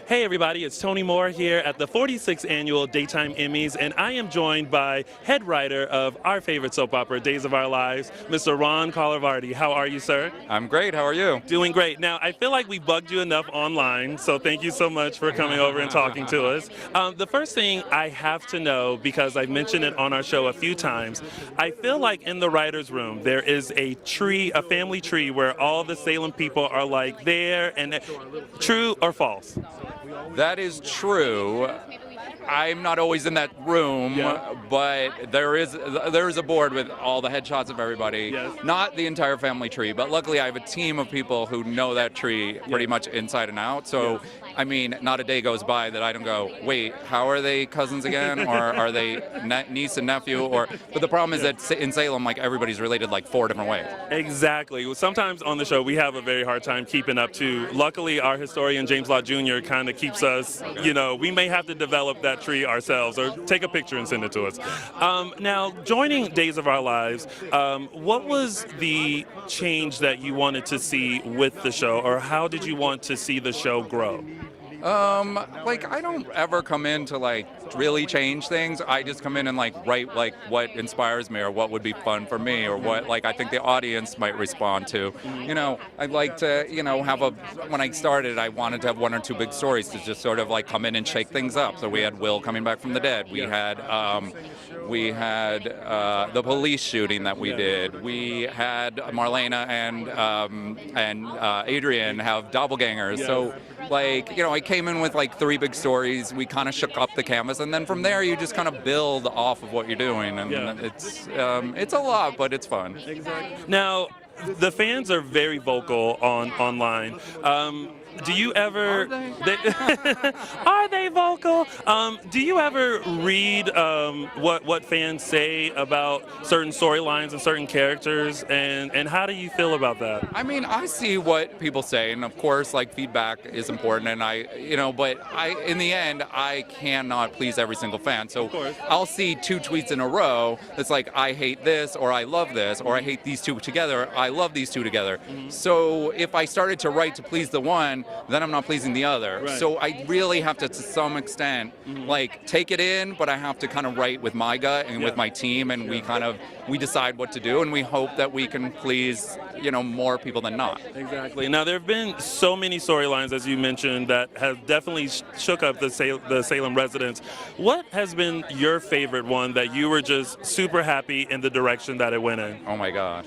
Hey everybody, it's Tony Moore here at the 46th Annual Daytime Emmys, and I am joined by head writer of our favorite soap opera, Days of Our Lives, Mr. Ron Carlivati. How are you, sir? I'm great. How are you? Doing great. Now, I feel like we bugged you enough online, so thank you so much for coming over and talking to us. The first thing I have to know, because I've mentioned it on our show a few times, I feel like in the writer's room there is a tree, a family tree, where all the Salem people are like there, and true or false? That is true. I'm not always in that room, but there is a board with all the headshots of everybody. Yes. Not the entire family tree, but luckily I have a team of people who know that tree pretty much inside and out. So, I mean, not a day goes by that I don't go, wait, how are they cousins again? Or are they niece and nephew? But the problem is that in Salem, like, everybody's related like 4 different ways. Exactly. Sometimes on the show we have a very hard time keeping up to. Luckily, our historian James Lott Jr. kind of keeps us, we may have to develop that tree ourselves or take a picture and send it to us. Now, joining Days of Our Lives, what was the change that you wanted to see with the show, or how did you want to see the show grow? I don't ever come in to really change things. I just come in and write what inspires me or what would be fun for me or what I think the audience might respond to. I'd like to, when I started, I wanted to have 1 or 2 big stories to just sort of come in and shake things up. So we had Will coming back from the dead. We had the police shooting that we did. We had Marlena and Adrian have doppelgangers. So I came in with 3 big stories. We kind of shook up the canvas, and then from there you just kind of build off of what you're doing, and it's a lot, but it's fun. Exactly. Now, the fans are very vocal online. Do you ever? Are they vocal? Do you ever read what fans say about certain storylines and certain characters, and how do you feel about that? I mean, I see what people say, and of course, feedback is important, and but in the end, I cannot please every single fan. So I'll see 2 tweets in a row that's I hate this, or I love this, or I hate these 2 together. I love these 2 together. Mm-hmm. So if I started to write to please the one, then I'm not pleasing the other. Right. So I really have to some extent, take it in, but I have to kind of write with my gut and with my team, and we decide what to do, and we hope that we can please, more people than not. Exactly. Now, there have been so many storylines, as you mentioned, that have definitely shook up the Salem residents. What has been your favorite one that you were just super happy in the direction that it went in? Oh my gosh.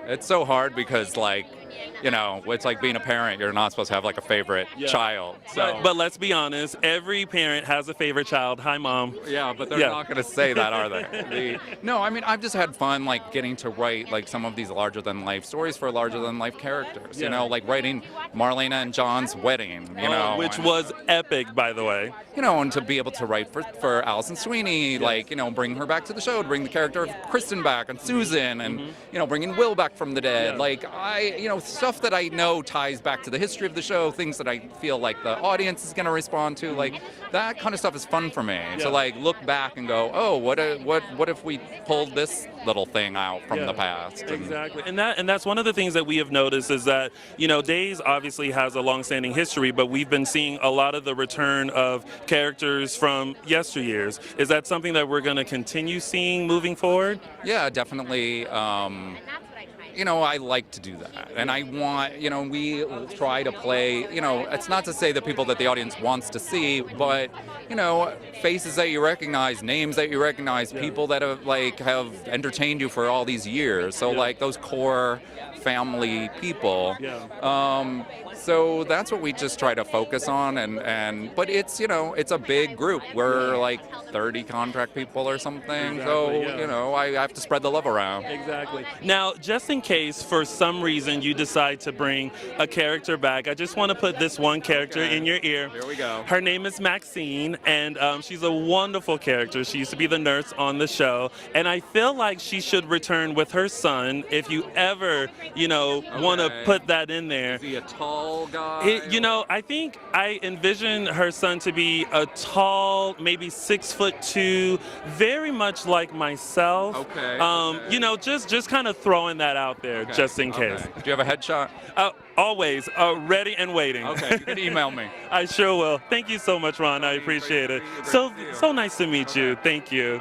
It's so hard because it's like being a parent. You're not supposed to have a favorite child. So. But let's be honest, every parent has a favorite child. Hi, Mom. Yeah, but they're not going to say that, are they? No, I mean, I've just had fun getting to write some of these larger-than-life stories for larger-than-life characters. Writing Marlena and John's wedding. Which was epic, by the way. And to be able to write for Allison Sweeney, bring her back to the show, to bring the character of Kristen back and Susan, and bringing Will back from the dead. Stuff that I know ties back to the history of the show, things that I feel the audience is going to respond to, that kind of stuff is fun for me. To look back and go, oh, what if we pulled this little thing out from the past? Exactly, and that's one of the things that we have noticed is that Days obviously has a long-standing history, but we've been seeing a lot of the return of characters from yesteryears. Is that something that we're going to continue seeing moving forward? Yeah, definitely. I like to do that. And I want, we try to play, it's not to say the people that the audience wants to see, but, faces that you recognize, names that you recognize, people that have entertained you for all these years. So those core family people. So that's what we just try to focus on, but it's it's a big group. We're 30 contract people or something. Exactly, so I have to spread the love around. Exactly. Now, just in case for some reason you decide to bring a character back, I just want to put this one character in your ear. Here we go. Her name is Maxine, and she's a wonderful character. She used to be the nurse on the show, and I feel like she should return with her son if you ever want to put that in there. Is he a tall guy? I think I envision her son to be a tall, maybe 6'2", very much like myself. Okay. Just kind of throwing that out there, just in case. Okay. Do you have a headshot? Always ready and waiting. Okay, you can email me. I sure will. Thank you so much, Ron. I appreciate it. So nice to meet you. Thank you.